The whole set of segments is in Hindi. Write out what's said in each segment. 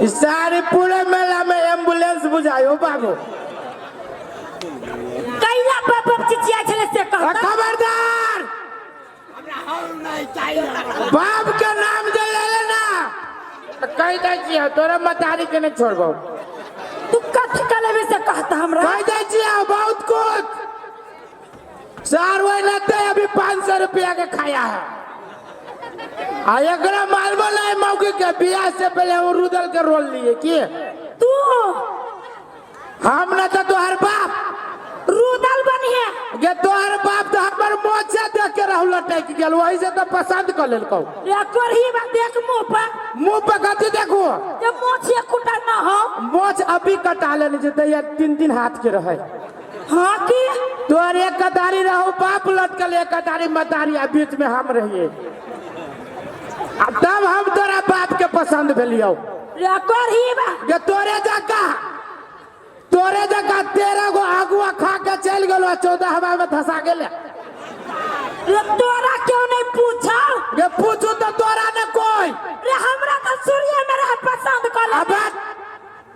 इस सारे पूरे मेला में एम्बुलेंस बुझायो बाबू कैला बाबा चिचिया चले से कहता खबरदार बाप के नाम जो ले लेना कह दे छिया तोरा मतारी के नहीं छोड़बो तू कथी कलवे से कहता हमरा कह दे छिया बहुत कुछ सार वही लगते अभी 500 रुपया के खाया है एकरा मालूम नहीं मौके के बियाह से पहले वो रुदल के रोल लिए की तू हम न तो तोहर बाप रुदल बनिए ये तोहर बाप तो हमर मोछे देख के रहू लटक गेल वही से तो पसंद कर लेलको रे करही बा देख मुंह पे कथी देखो जे मोछे कुटा न हो मोछ अभी कटा लेने जते या 3 हाथ के रहे हां की तोहर एक कतारी रहो बाप लटकल एक कतारी मतारी आ बीच में हम रहिए तब हम तोरा बाप के पसंद भेलियो रे करही बा ये तोरे जगह 13 गो आगुआ खा के चल गेलो 14 हवा में धसा गेले रे तोरा क्यों नहीं पूछा ये पूछू तो तोरा ने कोई रे हमरा तो सूर्य मेरा पसंद कर ले अब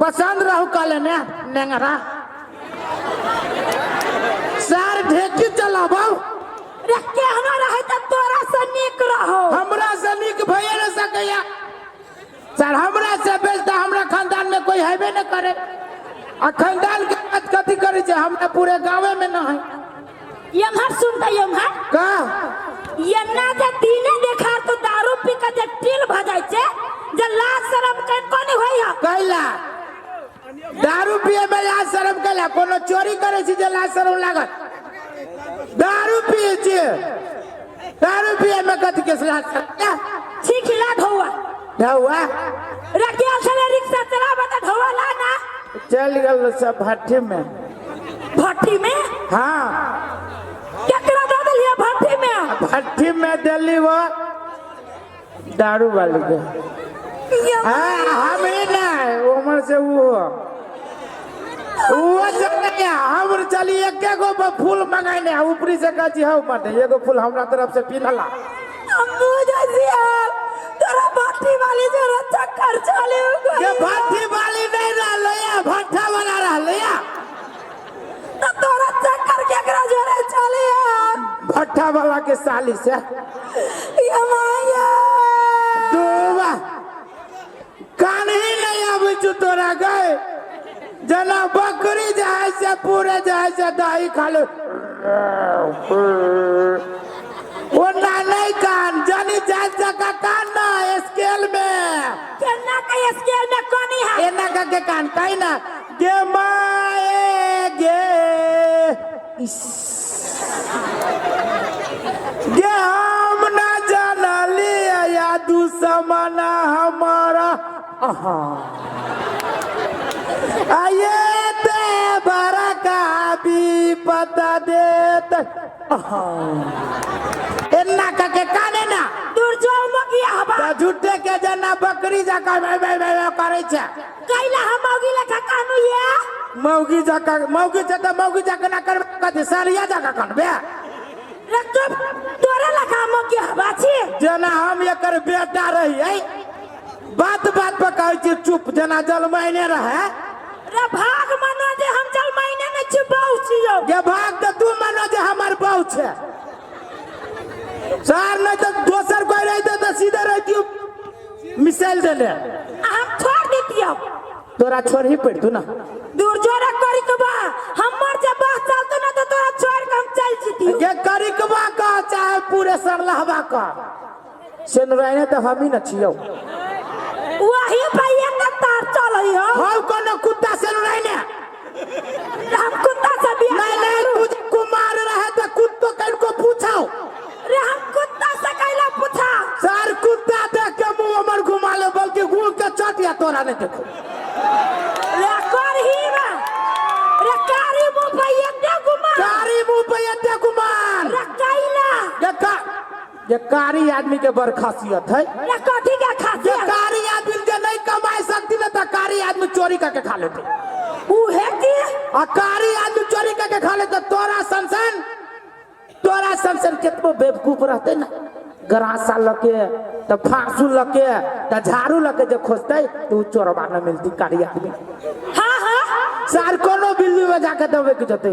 पसंद रहू कर लेने नेंगरा सार ढेकी चलाबो रे केहनो रहे त तोरा से नीक रहो हमरा से नीक भइए न सकैया सर हमरा से बेचता हमरा खानदान में कोई हैबे न करे आ खानदान के बात कथी करे जे हमरा पूरे गांव में न है यमहर सुनता यमहर का ये ना जे दिने देखा तो दारू पी के जे टिल भ जाय छे जे लाज शरम के कोनी होइया कैला दारू पिए में लाज शरम कैला कोनो चोरी करे छी जे लाज शरम लागत दारू पिए छी दारू पिए में कथी के लाज शरम ठीक ला ढौआ ढौआ रखिया चले रिक्शा चलाबा त ढौआ ला ना चल गेल सब भट्टी में हाँ केकरा दे देलिए भट्टी में दिल्ली वो दारू वाले के हम ना उम्र से वो चलिए हम चलिए एक गो फूल मंगाने ऊपरी से कहती है मत एगो फूल हमरा तरफ से पीनला तोरा भट्टी वाली जो चक्कर चले ये भट्टी वाली नहीं रहले या भट्टा वाला रहले या तो तोरा चक्कर केकरा जोरे चले भट्टा वाला के साली से ये माया दोबा कान ही नहीं आवे जो तोरा गए जना बकरी जाए से पूरे जाए से दही खा लो वो ना नहीं कान जानी जाए का कान ना स्केल में केना का स्केल में कोनी है एना का के कान काई ना गे माए गे गे हम ना जाना लिया या दुश्मना हमारा आये ते बरा का भी पता देते एना का के काने ना दूर जाओ मगिया हबा झूठे के जना बकरी जाका करे छे कैला हम मौगी लेखा कानू ये मौगी जाका मौगी जाका ना कर कथि सालिया जाका करबे रे तब तोरा लेखा मौगी हबा छी जना हम एकर बेटा रही बात पर कहै छी चुप जना जलमैने रहे रे भाग मनो जे हम जलमैने न छी बहु छियो ये भाग त तू मनो जे हमर बहु छे सार नहीं तो दोसर कोई रहते तो सीधे रहती मिसाइल देले हम छोड़ देतियो तोरा छोड़ ही पड़ तू ना दूर जोरा करी के बा हमर जे बात चलतो ना तो तोरा छोड़ के हम चल जीती ये करी के बा का चाहे पूरे सरलहवा का सेनराइने तो हम ही न छियो वही भैया का तार चलई हो हम कोनो कुत्ता सेनराइने हम कुत्ता से भी नहीं तुझे कुमार रहे तो कुत्तो कनको पूछाओ रे हम कुत्ता से कैला पूछा सर कुत्ता देख के मुंह हमर घुमा ले बल्कि गुड़ के चटिया तोरा नहीं देखो रे करही बा रे कारी मुंह पे एते गुमान कारी मुंह पे एते गुमान रे कैला ये कारी आदमी के बड़ खासियत है रे कथी के खासियत ये कारी आदमी के नहीं कमाई सकती ना तो कारी आदमी चोरी करके खा लेते ऊ है की आ कारी आदमी चोरी करके खा लेते तोरा संसन कितनो बेवकूफ रहते ना गरासा लके तो फांसू लके तो झाड़ू लके जब खोजते तो चोरबा न मिलती कारी आदमी। हाँ हाँ सार कोनो बिल्ली में जाके दबे के जते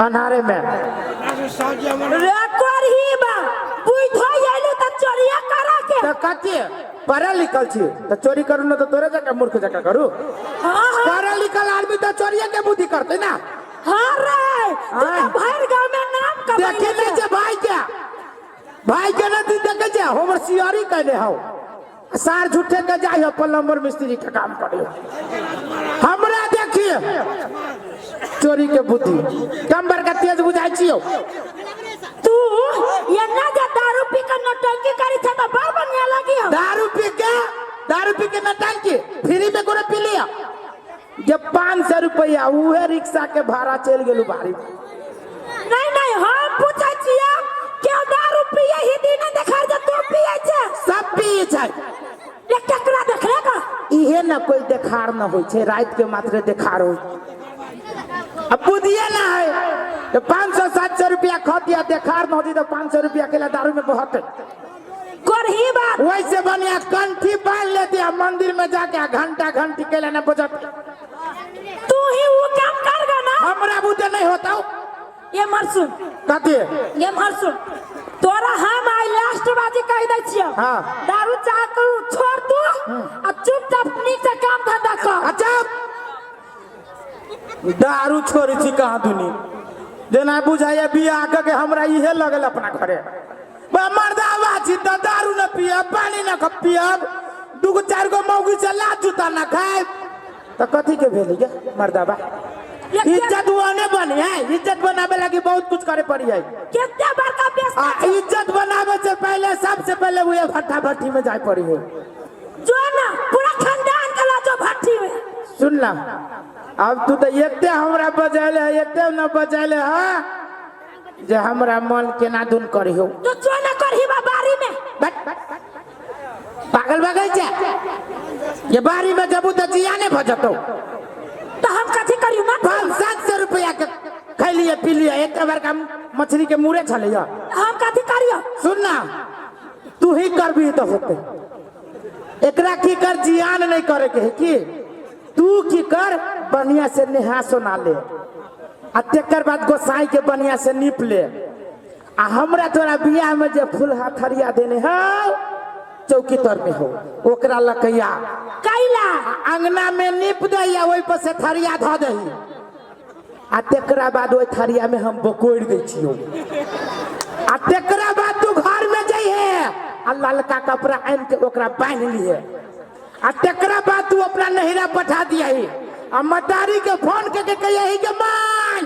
अनारे में रेकोर ही बा बुझो आइलो त चोरिया करा के तो कथी पढ़ल लिखल छी तो चोरी करू न तो तोरे जका मूर्ख जका करू। हाँ हाँ पढ़ल लिखल आदमी तो चोरिया के बुद्धि करते ना। हाँ रे तू तो भर गांव में नाम कमाई देखे नहीं जे भाई के ना देखे जे हमर सियारी कहले हो सार झूठे के जाय हो प्लम्बर मिस्त्री के काम करे हमरा देखिए चोरी के बुद्धि कम बरका तेज बुझाई छियो। तू ये ना जा दारू पी के नौटंकी करी छ त बड़ बढ़िया लगी हो। दारू पी के नौटंकी फ्री में कोने पी लिया जब 500 रुपया उहे रिक्शा के भाड़ा चल गेलू बारी। नहीं नहीं हम पूछै छियै क्यों दारू पिए ही दिन देखा जे तू पिए छ सब पिए छै एक टकरा देखले का इहे न कोई देखार न होय छै रात के मात्र देखार हो। अब बुझिए ना है तो 500-700 रुपया खा दिया देखार न होती तो 500 रुपया के दारू में बहुत करही बात वैसे बढ़िया कंठी बांध लेते हैं मंदिर में जाके घंटा घंटी के लेना बजट तू ही वो काम कर गा ना हमरा बुद्धि नहीं होता ये मरसुन कथी ये मरसुन तोरा हम आई लास्ट बाजी कह दै छियो। हाँ। दारू चाह करू छोड़ तू आ चुपचाप नीक से काम धंधा कर। अच्छा दारू छोड़ी छी कहाँ दुनी जेना बुझाइए बियाह के हमरा इहे लगल अपना घरे मर्दावा छी तो दारू न पियब पानी न पियब 2-4 गो मौगी से लात जूता न खाए तो कथी के भेल गे मर्दावा इज्जत वाने बनी है इज्जत बनावे लगी बहुत कुछ करे पड़ी है कितने बड़का बेइज्जत इज्जत बनावे से पहले सबसे पहले वो भट्टा भट्टी में जाए पड़ी है जो ना पूरा खानदान के ला जो भट्टी में सुन ला अब तू तो एते हमरा बजाले है एते न बजाले है जे हमरा मन केना दुन करी हो तो जो ना करही बा बारी में पागल बगल जा ये बारी में जबू तो जिया ने भजतो तो हम कथी करियो ना 500-700 रुपया के खाई लिए पी लिए एक बार का मछली के मुरे छले हम कथी करियो सुन ना तू ही करबी तो होते एकरा की कर जियान नहीं करे के है की तू की कर बढ़िया से नेहा सोना ले आ तेकर बाद गोसाई के बढ़िया से नीप ले आ हमरा तोरा बियाह में जे फूल हाथरिया देने हो चौकी तर में हो ओकरा लकैया कैला अंगना में नीप दैया ओइ पर से थरिया ध दही आ तेकरा बाद ओइ थरिया में हम बकोड़ दै छियो आ तेकरा बाद तू घर में जइहे आ ललका कपड़ा आन के ओकरा बांध लिए आ तेकरा बाद तू अपना नहिरा पठा दियही आ मतारी के फोन के कहिए के मां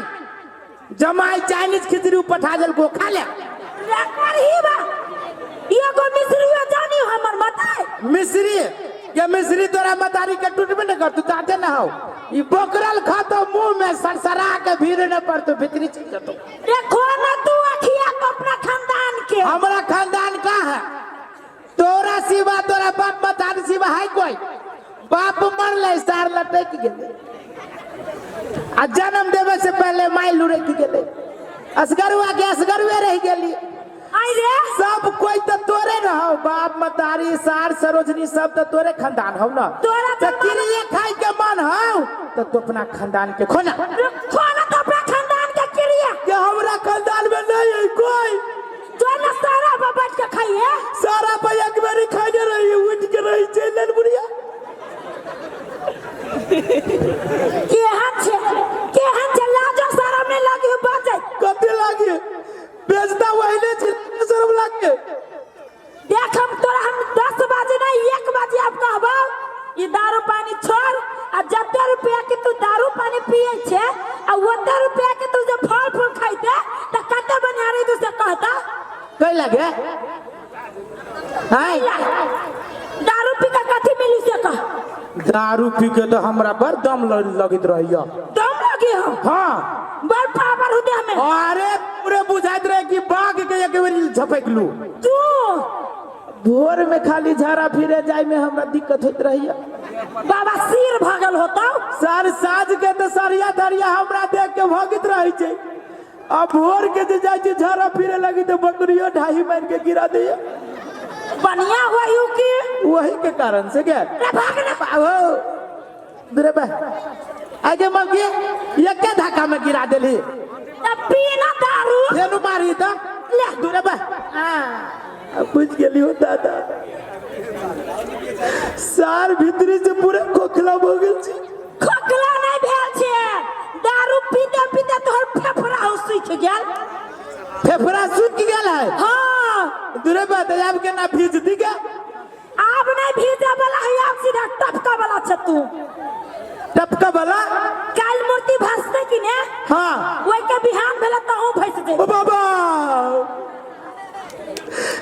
जमाई चाइनीज खिचड़ी पठा देल को खा ले करही बा ये को मिस्री जानी हमर बताए मिस्री ये मिस्री तोरा मतारी के टूटबे न कर तू ताते ना हो ई बोकरल खा तो मुंह में सरसरा के भीड़ न पर तो भीतरी चल जतो देखो ना तू अखिया को अपना खानदान के हमरा खानदान का है तोरा सिवा तोरा बाप मतारी सिवा है कोई बाप मर ले सार लटक गेले आ जन्म देवे से पहले माई लुरे की गेले असगरुआ के असगरुए रह गेली आई रे सब कोई तो तोरे रहो बाप मतारी सार सरोजनी सब तो तोरे खानदान हो ना तोरा तो किरिए खाई के मन हो तो तू अपना खानदान के खोना खोना तो अपना खानदान के क्रिया कि हमरा खानदान में नहीं है कोई जो ना सारा बाबा के खाइए सारा पे एक बार खाने रही उठ के रही चलन बुढ़िया के हन लाजो सारा में लगी बाजे कते लागे बेचता वहीने शर्म लागे देख हम तोरा हम 10 बजे नहीं 1 बजे आप कहबो ई दारू पानी छोड़ आ जते रुपया के तू दारू पानी पिए छे आ ओते रुपया के तू जो फल फूल खाइते त कते बनियारी तू से कहता कई लगे हाय दारू पी के कथी मिली से कह दारू पी के तो हमरा पर दम लगित रहिया दम लगी हो हां बड़ पावर हुदे में अरे पूरे बुझाइत रहे कि बाघ के एक बार झपक लू तू भोर में खाली झाड़ा फिरे जाय में हमरा दिक्कत होत रहिया बाबा सिर भागल होता सार साज के तो सरिया धरिया हमरा देख के भगित रही छै अब भोर के जे जाए छे झाड़ा फिरे लगी तो बकरियों ढाई मार के गिरा दे बढ़िया हुआ यू की वही के कारण से क्या रे भागना आओ दूरे बा आगे मौगी ये क्या धक्का में गिरा देली तब पीना दारू फेनु मारी तो ले दूरे बा हां अब बुझ गेली हो दादा सार भीतरी से पूरा खोखला हो गेल छी खोखला नहीं भेल छे दारू पीते पीते तोहर फेफड़ा हो सुख गेल फेफड़ा सूख गेल है हां दूरे बा तो अब के ना भीज दी के अब नहीं भीजे वाला है अब सीधा टपका वाला छ तू टपका वाला काल मूर्ति भसते कि ने हां ओइ के बिहान भेला त हूं भस दे ओ बाबा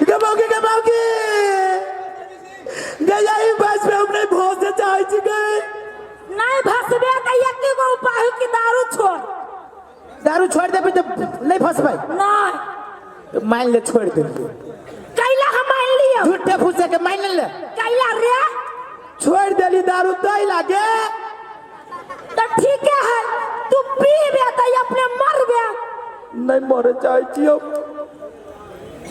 गबाओगे गया ही बस में हमने बहुत से चाहे छी गए नहीं भसबे त एक गो उपाय की दारू छोड़ दारू छोड़ दे तो नहीं फंस भाई नहीं तो मान ले छोड़ दे कैला हम मान लियो झूठे फूसे के मान ले कैला रे छोड़ देली दारू तई लागे तो ठीक है तू पीबे त अपने मरबे नहीं मरे चाहे छी अब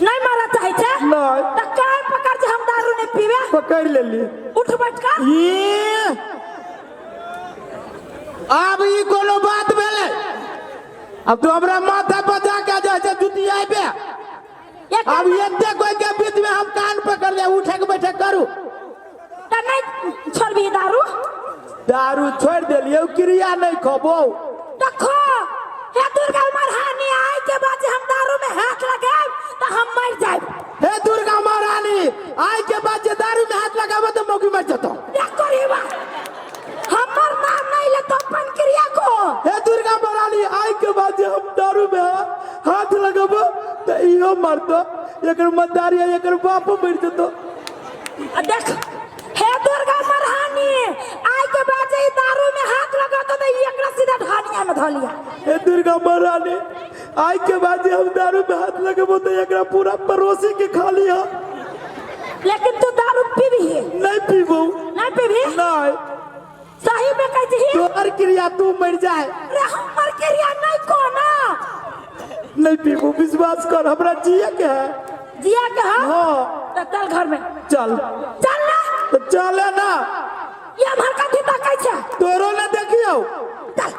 नहीं मारा चाहे छे नहीं त काय पकड़ जे हम दारू नहीं पीबे पकड़ लेली उठ बैठ कर ये अब ई कोनो बात भेले अब तो हमरा माथा बजा के जा जुती आइबे अब एते कोई के बीच में हम कान पकड़ ले उठे के बैठे करू त नहीं छोड़बी दारू दारू छोड़ देलिए क्रिया नहीं खबो देखो हे दुर्गा महारानी आए के बाद हम दारू में हाथ लगाए तो हम मर जाए हे दुर्गा महारानी आज के बाद जे दारू में हाथ लगाबो तो मौकी मर जतो देखो रे बा हमर नाम नहीं ले तो अपन क्रिया को हे दुर्गा महारानी आज के बाद जे हम दारू में हाथ लगाबो तो इहो मरतो एकर मदारी एकर बाप मर जतो देख हे दुर्गा महारानी आए के बाद ये दारू में हाथ लगा तो एकरा सीधा ढानिया में धलिया हे दुर्गा महारानी आज के बाद जे हम दारू में हाथ लगाबो तो एकरा पूरा परोसी के खा लिया लेकिन तू दारू पीबी नहीं पीबो नहीं पीबी नहीं सही में कह जी तोहर क्रिया तू मर जाए रे हमर क्रिया नहीं को ना नहीं पीबो विश्वास कर हमरा जिए के है जिया के हाँ तो चल घर में चल चल ना तो चले ना ये हमार कथी तक छै तोरो ना देखियो चल